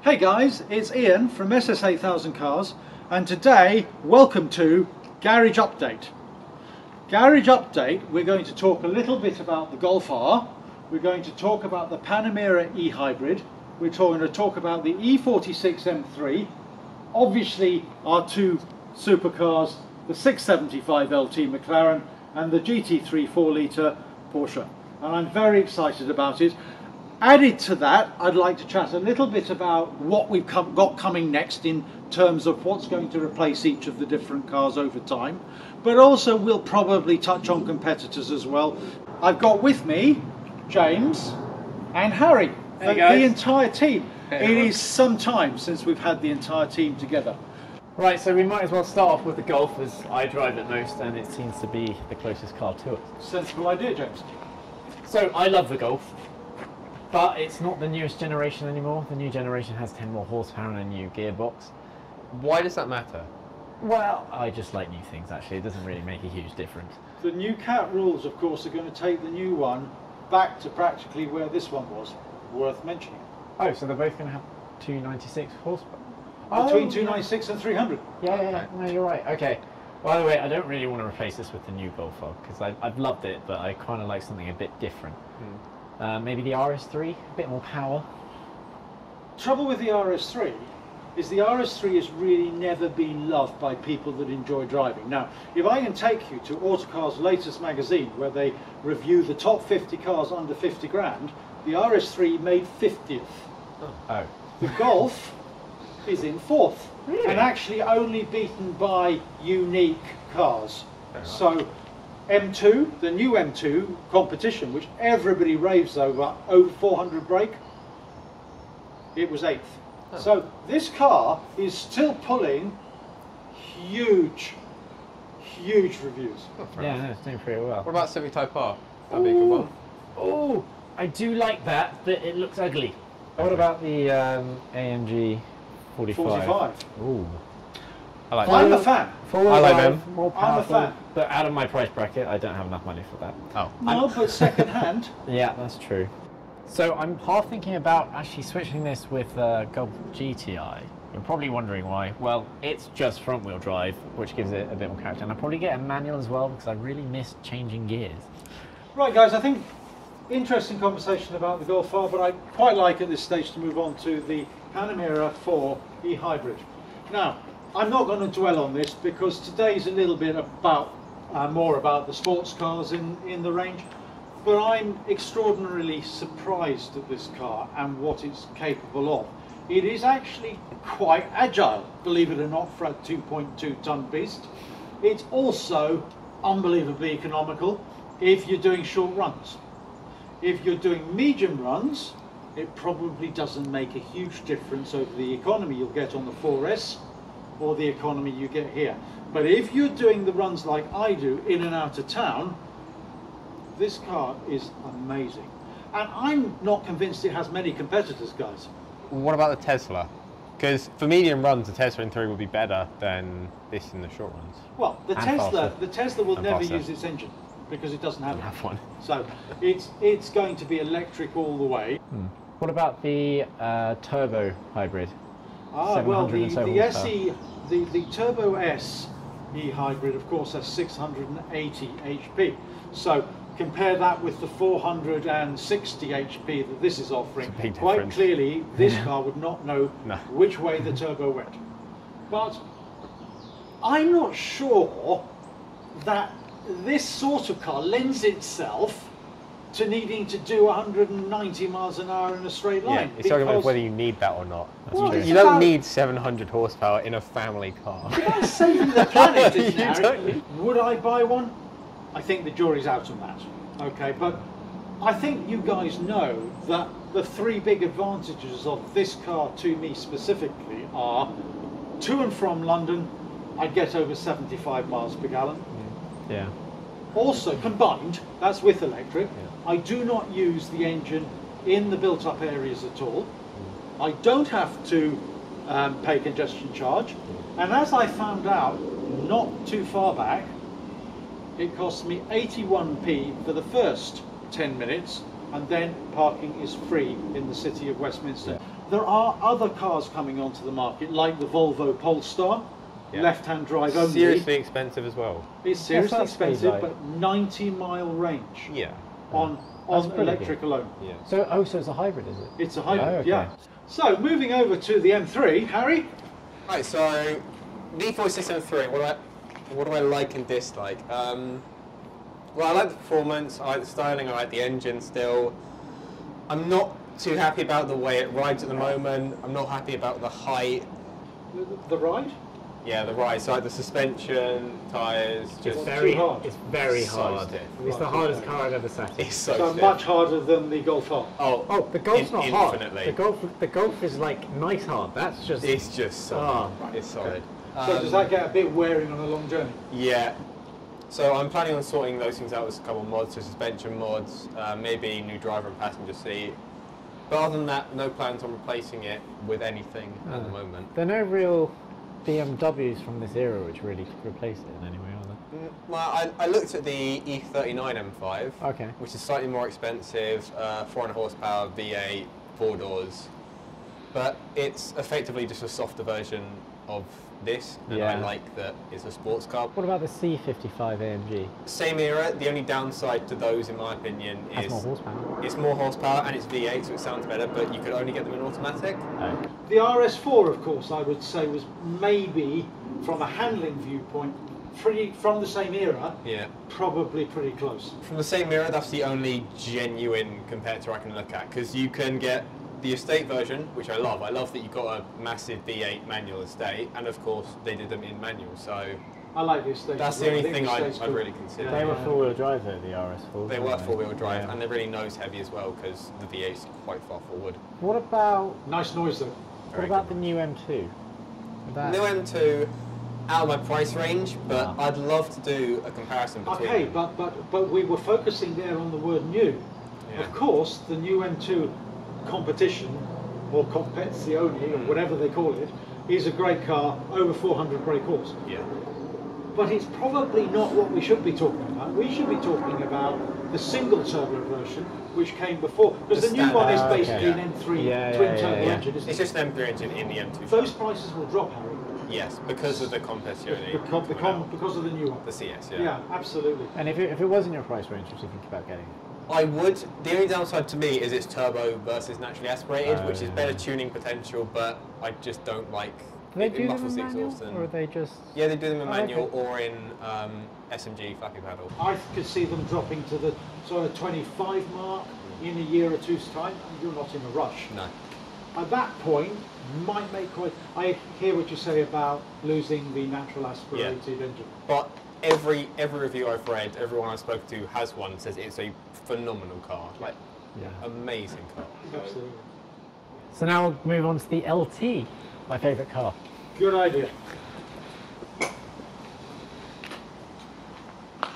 Hey guys, it's Ian from SS8000 Cars, and today, welcome to Garage Update. Garage Update, we're going to talk a little bit about the Golf R, we're going to talk about the Panamera e-hybrid, we're going to talk about the E46 M3, obviously our two supercars, the 675 LT McLaren and the GT3 4-litre Porsche, and I'm very excited about it. Added to that, I'd like to chat a little bit about what we've got coming next in terms of what's going to replace each of the different cars over time, but also we'll probably touch on competitors as well. I've got with me James and Harry, the entire team. It is some time since we've had the entire team together. Right, so we might as well start off with the Golf, as I drive it most and it seems to be the closest car to it. Sensible idea, James. So I love the Golf, but it's not the newest generation anymore. The new generation has 10 more horsepower and a new gearbox. Why does that matter? Well, I just like new things actually. It doesn't really make a huge difference. The new CAT rules, of course, are going to take the new one back to practically where this one was. Worth mentioning. Oh, so they're both going to have 296 horsepower? Between 296 and 300. Yeah, no, you're right. Okay. By the way, I don't really want to replace this with the new Golf R because I've loved it, but I kind of like something a bit different. Maybe the RS3, a bit more power. Trouble with the RS3 is the RS3 has really never been loved by people that enjoy driving. Now, if I can take you to Autocar's latest magazine where they review the top 50 cars under 50 grand, the RS3 made 50th. Oh. The Golf is in 4th. Really? And actually only beaten by unique cars. So M2, the new M2 competition, which everybody raves over 400 brake, it was 8th. Oh. So this car is still pulling huge reviews. Yeah, no, it's doing pretty well. What about Civic Type R? That'd be a good one. Oh, I do like that, but it looks ugly. What about the AMG 45? Ooh. I like I'm them. a fan. I like them. More powerful, I'm a fan. But out of my price bracket, I don't have enough money for that. Oh. No, but second hand. Yeah, that's true. So I'm half thinking about actually switching this with Golf GTI. You're probably wondering why. Well, it's just front wheel drive, which gives it a bit more character. And I'll probably get a manual as well, because I really miss changing gears. Right guys, I think interesting conversation about the Golf R, but I'd quite like at this stage to move on to the Panamera 4 e-hybrid. Now, I'm not going to dwell on this because today's a little bit about more about the sports cars in the range, but I'm extraordinarily surprised at this car and what it's capable of. It is actually quite agile, believe it or not, for a 2.2 ton beast. It's also unbelievably economical if you're doing short runs. If you're doing medium runs, it probably doesn't make a huge difference over the economy you'll get on the 4S or the economy you get here. But if you're doing the runs like I do in and out of town, this car is amazing. And I'm not convinced it has many competitors, guys. What about the Tesla? Because for medium runs, the Tesla in theory would be better than this in the short runs. Well, the Tesla will never faster. use its engine because it doesn't have one. So it's going to be electric all the way. What about the turbo hybrid? Well, the horsepower. the Turbo S e-hybrid, of course, has 680 HP. So compare that with the 460 HP that this is offering. Quite clearly, this car would not know which way the turbo went. But I'm not sure that this sort of car lends itself to needing to do 190 miles an hour in a straight line. Yeah, it's talking about whether you need that or not. Well, you don't need 700 horsepower in a family car. If I saving the planet, You don't need. would I buy one? I think the jury's out on that. Okay, but I think you guys know that the three big advantages of this car to me specifically are to and from London, I'd get over 75 miles per gallon. Yeah. Also combined, that's with electric, I do not use the engine in the built-up areas at all. I don't have to pay congestion charge, and as I found out not too far back, it costs me 81p for the first 10 minutes, and then parking is free in the city of Westminster. there are other cars coming onto the market, like the Volvo Polestar, left-hand drive only. Seriously expensive as well. It's seriously What's that expensive, speed like? but 90-mile range Yeah. on pretty electric good. alone. Yeah. So it's a hybrid, is it? It's a hybrid, Oh, okay. yeah. So moving over to the M3, Harry. Right, so V46 M3, what do I like and dislike? Well, I like the performance, I like the styling, I like the engine still. I'm not too happy about the way it rides at the moment. I'm not happy about the height. The ride? Yeah, the ride. So like the suspension, tyres, just It's very hard. It's very So hard. stiff. It's the hardest car I've ever sat in. It's so So stiff. much harder than the Golf R. Oh, the Golf's not hard. Infinitely. The Golf is like nice hard. That's just. It's just solid. Oh, It's solid. So does that get a bit wearing on a long journey? Yeah. So I'm planning on sorting those things out with a couple of mods, so suspension mods, maybe new driver and passenger seat. But other than that, no plans on replacing it with anything at the moment. There are no real BMWs from this era which really could replace it in any way, are there? Well, I looked at the E39 M5, Okay. which is slightly more expensive, 400 horsepower, V8, 4 doors. But it's effectively just a softer version of this, and I Yeah. like that it's a sports car. What about the C55 AMG? Same era, the only downside to those, in my opinion, Has is more horsepower. it's more horsepower and it's V8, so it sounds better, but you could only get them in automatic. Oh. The RS4, of course, I would say was maybe, from a handling viewpoint, from the same era, Yeah. probably pretty close. From the same era, that's the only genuine competitor I can look at, because you can get the estate version, which I love. I love that you've got a massive V8 manual estate, and of course they did them in manual, so I like the estate. that's as the well. only I think thing the I'd estate's cool. really consider. They were four-wheel drive though, the RS4s. They were weren't four-wheel drive, Yeah. and they're really nose heavy as well, because the V8's quite far forward. What about Nice noise though. what about the new M2? That- New M2, out of my price range, but I'd love to do a comparison between Okay, them. but we were focusing there on the word new. Yeah. Of course, the new M2 competition, or competizione, or whatever they call it, is a great car, over 400 brake horse. Yeah. But it's probably not what we should be talking about. We should be talking about the single turbo version, which came before, because the The new one is standard- basically okay. an M3 Yeah, twin yeah, turbo yeah, yeah. engine, isn't It's it? just an M3 engine in the M2. Those prices will drop, Harry, Yes, because of the Competizione. because of the new one. The CS, yeah. Yeah, absolutely. And if it was in your price range, would you think about getting it? I would. The only downside to me is it's turbo versus naturally aspirated, which is yeah. better tuning potential, but I just don't like Do they it do them muffles in the manual, exhaust. or are they just? Yeah, they do them in Oh, manual okay. or in SMG flappy paddle. I could see them dropping to the sort of 25 mark in a year or two's time, and you're not in a rush. No. At that point, might make quite. I hear what you say about losing the natural aspirated engine. But every review I've read, everyone I've spoken to has one, says it's a phenomenal car. Like, Yeah. amazing car. Absolutely. So now we'll move on to the LT, my favourite car. Good idea.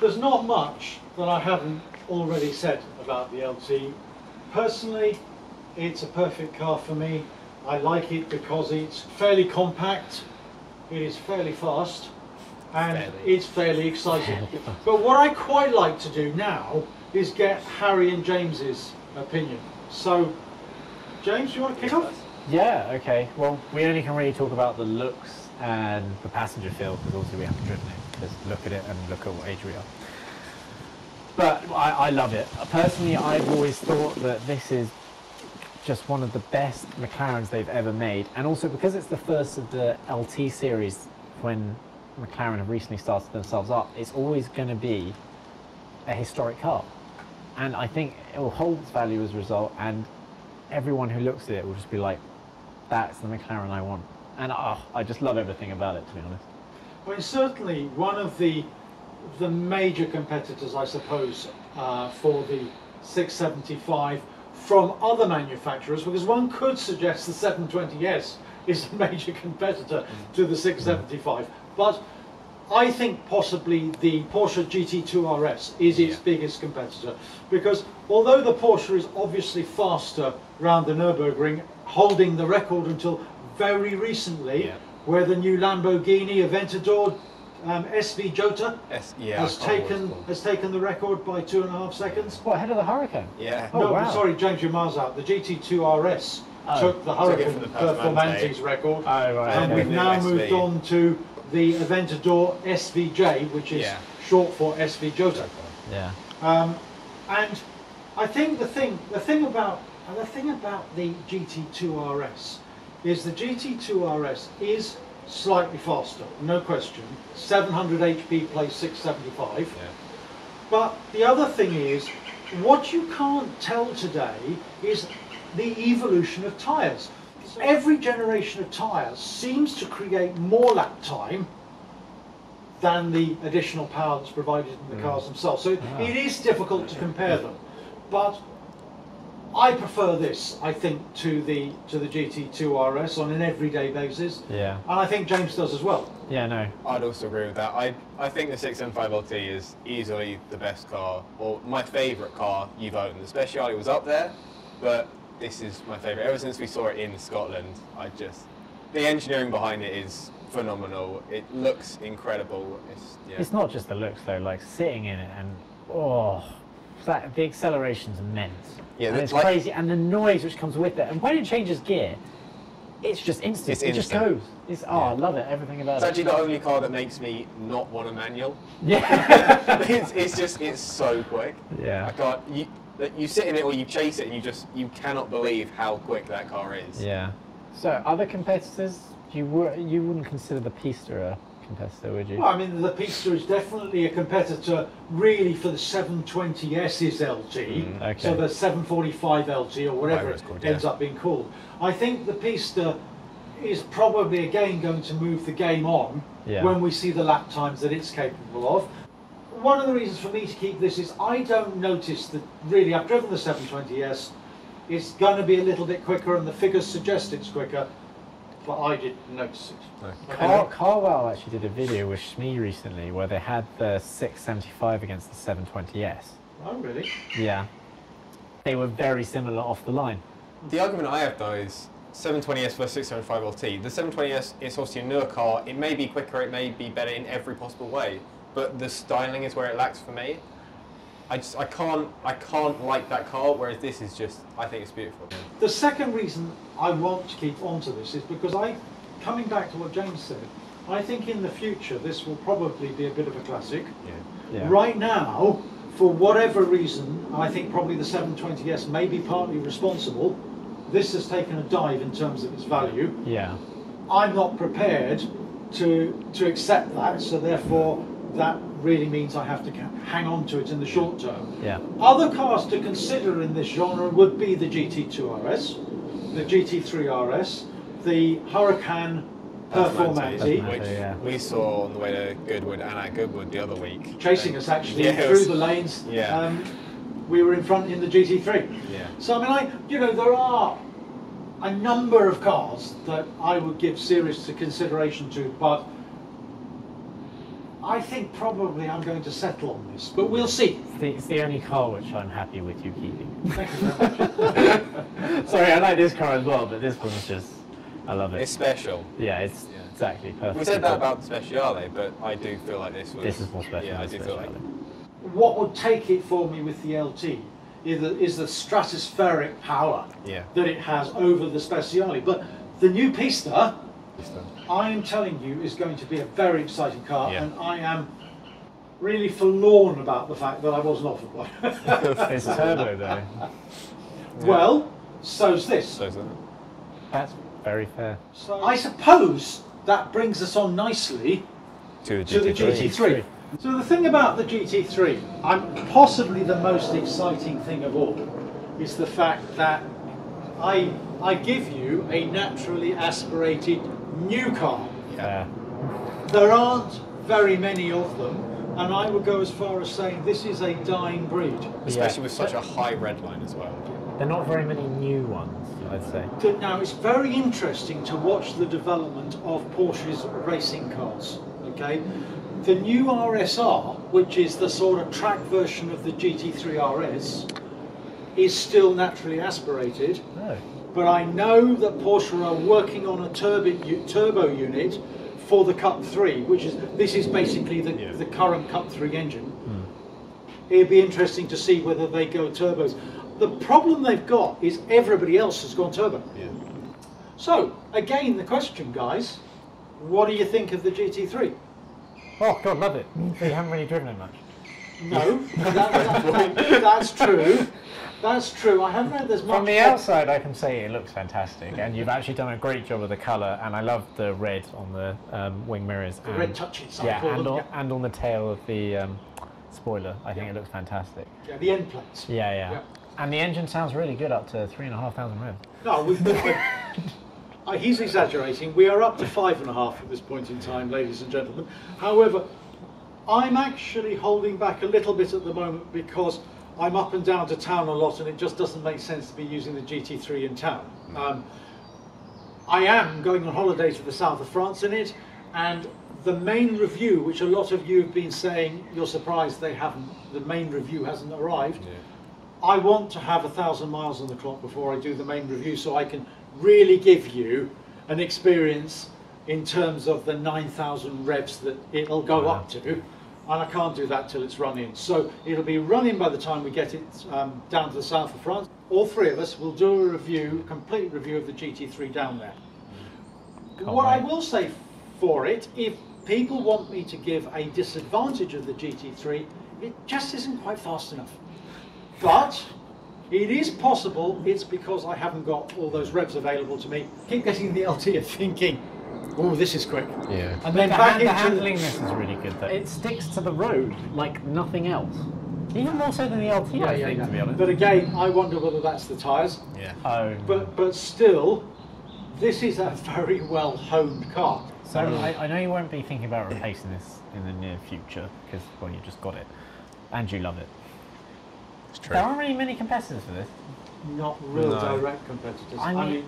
There's not much that I haven't already said about the LT. Personally, it's a perfect car for me. I like it because it's fairly compact, it is fairly fast, and it's fairly exciting. But what I quite like to do now is get Harry and James's opinion. So, James, you want to kick off? Yeah, okay. Well, we only can really talk about the looks and the passenger feel, because obviously we haven't driven it. Just look at it and look at what age we are. But I love it. Personally, I've always thought that this is just one of the best McLarens they've ever made. And also because it's the first of the LT series, when McLaren have recently started themselves up, it's always going to be a historic car. And I think it will hold its value as a result, and everyone who looks at it will just be like, that's the McLaren I want. And I just love everything about it, to be honest. Well, it's certainly one of the major competitors, I suppose, for the 675 from other manufacturers, because one could suggest the 720S is a major competitor to the 675. But I think possibly the Porsche GT3 RS is its biggest competitor, because although the Porsche is obviously faster round the Nürburgring, holding the record until very recently, where the new Lamborghini Aventador SV Jota has taken the record by 2.5 seconds. What, ahead of the Huracan? Yeah. Oh, No, wow. sorry, James, you're miles out. The GT3 RS took the Huracan Performante's record, and we've now moved on to the Aventador SVJ, which is short for SV Jota. Yeah. And I think the thing about the GT2 RS is the GT2 RS is slightly faster, no question. 700 HP plays 675. Yeah. But the other thing is, what you can't tell today is the evolution of tyres. Every generation of tyres seems to create more lap time than the additional power that's provided in the cars themselves. So it is difficult to compare them. But I prefer this, I think, to the GT2 RS on an everyday basis. Yeah. And I think James does as well. Yeah, no. I'd also agree with that. I think the 675 LT is easily the best car, or my favourite car you've owned. The Speciale was up there, but this is my favourite. Ever since we saw it in Scotland, the engineering behind it is phenomenal. It looks incredible. It's not just the looks though, like sitting in it and the acceleration's immense. Yeah, and it's crazy, and the noise which comes with it. And when it changes gear, it's just instant. It just goes. I love it. Everything about it. It's actually the only car that makes me not want a manual. Yeah. it's so quick. Yeah. I can't. You sit in it or you chase it, and you cannot believe how quick that car is. Yeah. So other competitors, you wouldn't consider the Pista a competitor, would you? Well, I mean, the Pista is definitely a competitor, really, for the 720S's LT. Okay. So the 745 LT or whatever it ends up being called. I think the Pista is probably again going to move the game on when we see the lap times that it's capable of. One of the reasons for me to keep this is I don't notice that really. I've driven the 720S. It's going to be a little bit quicker, and the figures suggest it's quicker, but I didn't notice it. No. Carwell actually did a video with Shmee recently where they had the 675 against the 720S. Oh, really? Yeah. They were very similar off the line. The argument I have though is 720S versus 675 LT. The 720S is obviously a newer car. It may be quicker, it may be better in every possible way, but the styling is where it lacks for me. I can't like that car, whereas this is just, I think it's beautiful. The second reason I want to keep on to this is because coming back to what James said, I think in the future this will probably be a bit of a classic. Yeah. Right now, for whatever reason, I think probably the 720S may be partly responsible. This has taken a dive in terms of its value. Yeah. I'm not prepared to accept that, so therefore that really means I have to hang on to it in the short term. Yeah. Other cars to consider in this genre would be the GT2 RS, the GT3 RS, the Huracan Performante, which we saw on the way to Goodwood and at Goodwood the other week. Chasing us actually through the lanes. Yeah. We were in front in the GT3. Yeah. So I mean, there are a number of cars that I would give serious consideration to, but I think probably I'm going to settle on this, but we'll see. It's the only car which I'm happy with you keeping. Thank you very much. Sorry, I like this car as well, but this one's just, I love it. It's special. Yeah, it's exactly perfect. We said that about the Speciale, but I do feel like this is more special. Yeah, I do feel like. What would take it for me with the LT is the stratospheric power that it has over the Speciale. But the new Pista, I am telling you, is going to be a very exciting car, and I am really forlorn about the fact that I wasn't offered one. It's turbo though. Well, so's this. So's that. That's very fair. So I suppose that brings us on nicely to the GT3. So the thing about the GT3, possibly the most exciting thing of all, is the fact that I give you a naturally aspirated new car. Yeah. There aren't very many of them, and I would go as far as saying this is a dying breed. Especially with such a high red line as well. There are not very many new ones, I'd say. Now it's very interesting to watch the development of Porsche's racing cars. Okay, the new RSR, which is the sort of track version of the GT3 RS, is still naturally aspirated. No. But I know that Porsche are working on a turbo unit for the Cup 3, this is basically the current Cup 3 engine. It'd be interesting to see whether they go turbos. The problem they've got is everybody else has gone turbo. Yeah. So, again, the question, guys, what do you think of the GT3? Oh, God, love it. So you haven't really driven it much. No, that's true. That's true. I haven't heard there's much. From the outside, I can say it looks fantastic, and you've actually done a great job of the colour, and I love the red on the wing mirrors. The red touches. Yeah, and on the tail of the spoiler. I think it looks fantastic. Yeah, the end plates. Yeah. And the engine sounds really good up to 3,500 revs. No, he's exaggerating. We are up to 5.5 at this point in time, ladies and gentlemen. However, I'm actually holding back a little bit at the moment because I'm up and down to town a lot, and it just doesn't make sense to be using the GT3 in town. I am going on holiday to the south of France in it, and the main review, which a lot of you have been saying you're surprised the main review hasn't arrived. Yeah. I want to have 1,000 miles on the clock before I do the main review, so I can really give you an experience in terms of the 9,000 revs that it'll go up to, and I can't do that till it's run in. So it'll be running by the time we get it down to the south of France. All three of us will do a complete review of the GT3 down there. What I will say for it, if people want me to give a disadvantage of the GT3, it just isn't quite fast enough. But it is possible it's because I haven't got all those revs available to me. Keep getting the LT and thinking, oh, this is quick. Yeah. And then back into the handlingness is really good though. It sticks to the road like nothing else. Even more so than the LT, I think, to be honest. But again, I wonder whether that's the tyres. Yeah. Oh. But still, this is a very well honed car. So I know you won't be thinking about replacing this in the near future because, well, you just got it and you love it. It's true. There aren't really many competitors for this. Not real direct competitors. I mean,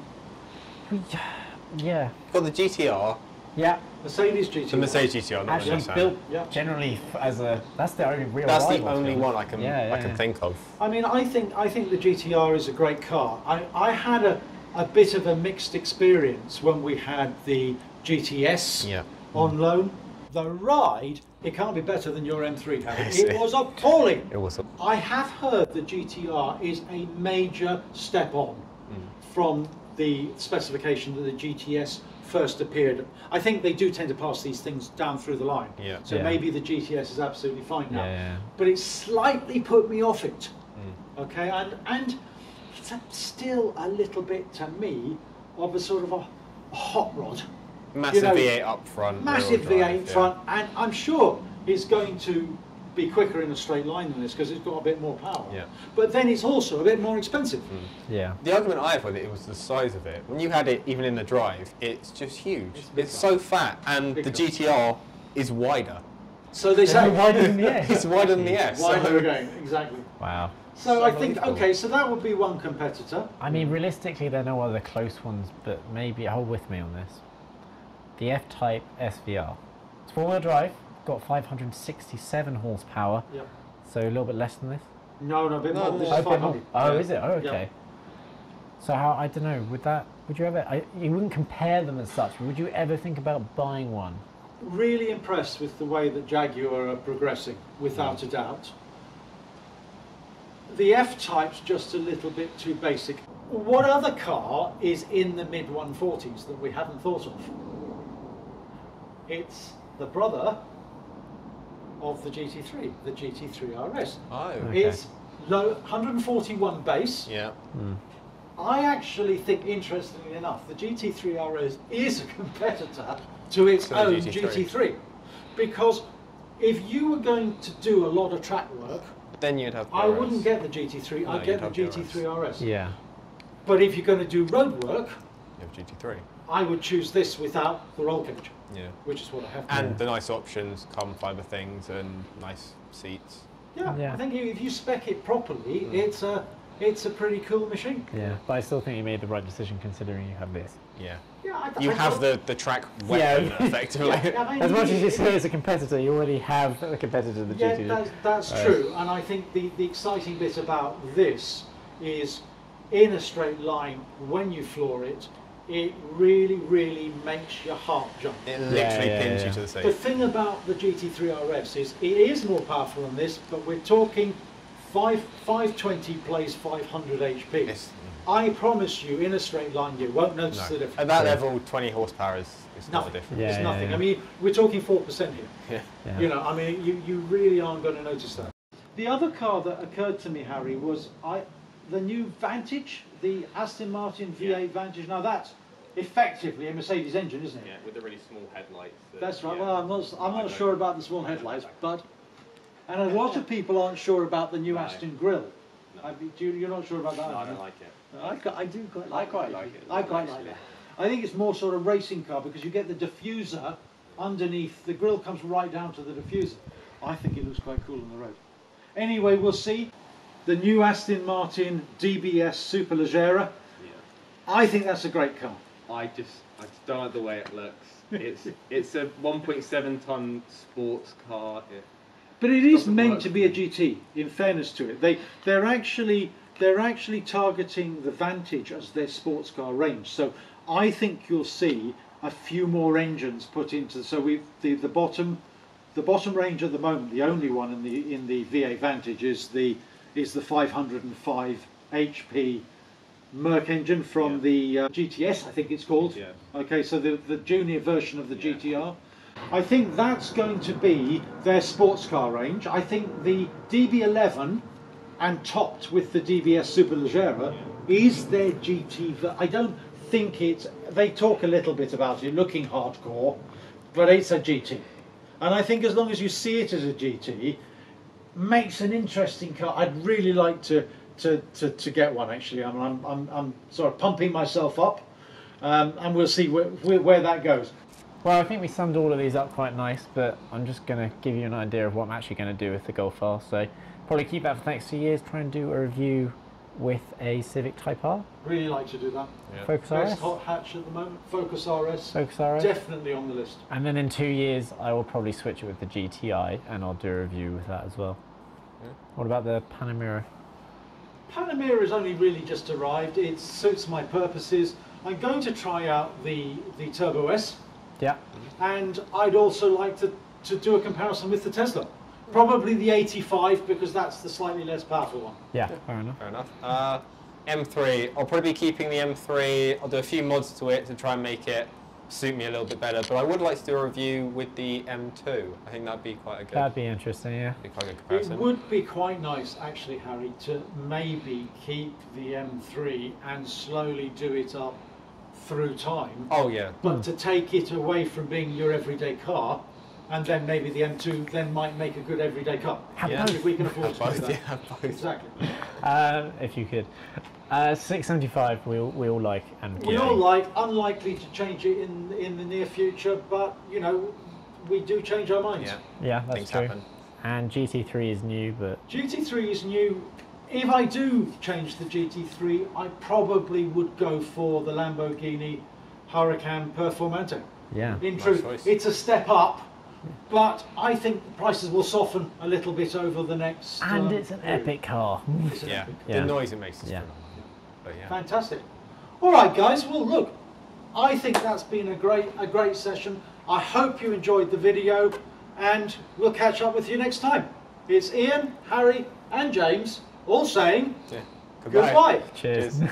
yeah. Got the GTR. Yeah. Mercedes GTR. The Mercedes GTR, not actually the built generally as a. That's the only real. That's the only one I can think of. I mean, I think the GTR is a great car. I had a bit of a mixed experience when we had the GTS on loan. The ride, it can't be better than your M3 had. It was appalling. It was. I have heard the GTR is a major step on from the specification that the GTS first appeared. I think they do tend to pass these things down through the line. Yeah. So maybe the GTS is absolutely fine now. Yeah. But it slightly put me off it. Okay, and it's still a little bit to me of a sort of a hot rod. Massive V8 up front. Massive V8 front, and I'm sure it's going to be quicker in a straight line than this because it's got a bit more power. Yeah. But then it's also a bit more expensive. Yeah. The argument I have with it was the size of it. When you had it even in the drive, it's just huge. It's so fat, and the GTR is wider. So they say wider than the S. It's wider than the S. Wider again, exactly. Wow. So I think, okay, so that would be one competitor. I mean, realistically, there are no other close ones, but maybe hold with me on this. The F-Type SVR. It's four-wheel drive, got 567 horsepower. Yep. So a little bit less than this? No, a bit more. This is a bit 500. more. Oh, is it? Oh, okay. Yep. So how, I don't know, would you ever, you wouldn't compare them as such, but would you ever think about buying one? Really impressed with the way that Jaguar are progressing, without a doubt. The F-Type's just a little bit too basic. What other car is in the mid-140s that we haven't thought of? It's the brother of the GT3, the GT3 RS. Oh, okay. It's low, 141 base. Yeah. I actually think, interestingly enough, the GT3 RS is a competitor to its own GT3. Because if you were going to do a lot of track work, then you'd have the I RS. wouldn't get the GT3, No, I'd get the you'd have the GT3 RS. Yeah. But if you're going to do road work, You have GT3. I would choose this without the roll cage, Yeah. which is what I have. And the nice options, carbon fibre things, and nice seats. Yeah, I think if you spec it properly, it's a pretty cool machine. Yeah, but I still think you made the right decision considering you have this. Yeah. Yeah, You have the track weapon, effectively. I mean, As much as you say it's a competitor, you already have a competitor to the GT3. Yeah, that's true. And I think the exciting bit about this is, in a straight line, when you floor it, it really, really makes your heart jump. It literally pins you to the The seat. thing about the GT3 RS is it is more powerful than this, but we're talking 520 plays 500 HP. I promise you, in a straight line, you won't notice the difference. At that level, 20 horsepower is not a difference. It's nothing. I mean, we're talking 4% here. You know, I mean, you really aren't going to notice that. The other car that occurred to me, Harry, was the new Vantage, the Aston Martin V8 Vantage. Now that's effectively a Mercedes engine, isn't it? Yeah, with the really small headlights. That's right. Well, I'm not sure about the small headlights, but and a lot of people aren't sure about the new Aston grille. You're not sure about that? No, I don't like it. I do quite like it. I quite like it. I quite like it. I think it's more sort of racing car because you get the diffuser underneath. The grille comes right down to the diffuser. I think it looks quite cool on the road. Anyway, we'll see. The new Aston Martin DBS Superleggera. Yeah. I think that's a great car. I just don't like the way it looks. It's a 1.7 ton sports car. But it is meant to be a GT. In fairness to it, they're actually targeting the Vantage as their sports car range. So I think you'll see a few more engines put into. So the bottom range at the moment, the only one in the V8 Vantage is the 505 HP Merc engine from the GTS, I think it's called. Yeah. Okay, so the junior version of the GTR. I think that's going to be their sports car range. I think the DB11 and topped with the DBS Superleggera is their GT. I don't think it's. They talk a little bit about it looking hardcore, but it's a GT. And I think as long as you see it as a GT, makes an interesting car. I'd really like to get one actually. I'm sort of pumping myself up, and we'll see where that goes. Well, I think we summed all of these up quite nice, but I'm just going to give you an idea of what I'm actually going to do with the Golf R. So probably keep that for the next 2 years, try and do a review with a Civic Type R. Really like to do that. Yeah. Focus Best RS. hot hatch at the moment. Focus RS. Focus RS. Definitely on the list. And then in 2 years, I will probably switch it with the GTI, and I'll do a review with that as well. Yeah. What about the Panamera? Panamera has only really just arrived. It suits my purposes. I'm going to try out the Turbo S. Yeah. And I'd also like to do a comparison with the Tesla. Probably the 85 because that's the slightly less powerful one. Yeah, fair enough. Fair enough. M3, I'll probably be keeping the M3. I'll do a few mods to it to try and make it suit me a little bit better. But I would like to do a review with the M2. I think that'd be quite a good. That'd be interesting, yeah. Be quite a good comparison. It would be quite nice, actually, Harry, to maybe keep the M3 and slowly do it up through time. Oh yeah. But to take it away from being your everyday car, and then maybe the M2 then might make a good everyday car. Yeah. If we can afford to do that. Yeah, both. Exactly. If you could. 675 we all like. And we all like, unlikely to change it in the near future, but you know, we do change our minds. Yeah, that's Things true. happen. And GT3 is new, but... GT3 is new. If I do change the GT3, I probably would go for the Lamborghini Huracan Performante. Yeah. In Nice truth, choice. it's a step up, but I think prices will soften a little bit over the next. And it's an period. epic car. It's an Yeah. epic. Yeah. The noise it makes is Yeah. But yeah. Fantastic. All right, guys. Well, look, I think that's been a great session. I hope you enjoyed the video, and we'll catch up with you next time. It's Ian, Harry, and James all saying Yeah. goodbye. Cheers. Cheers.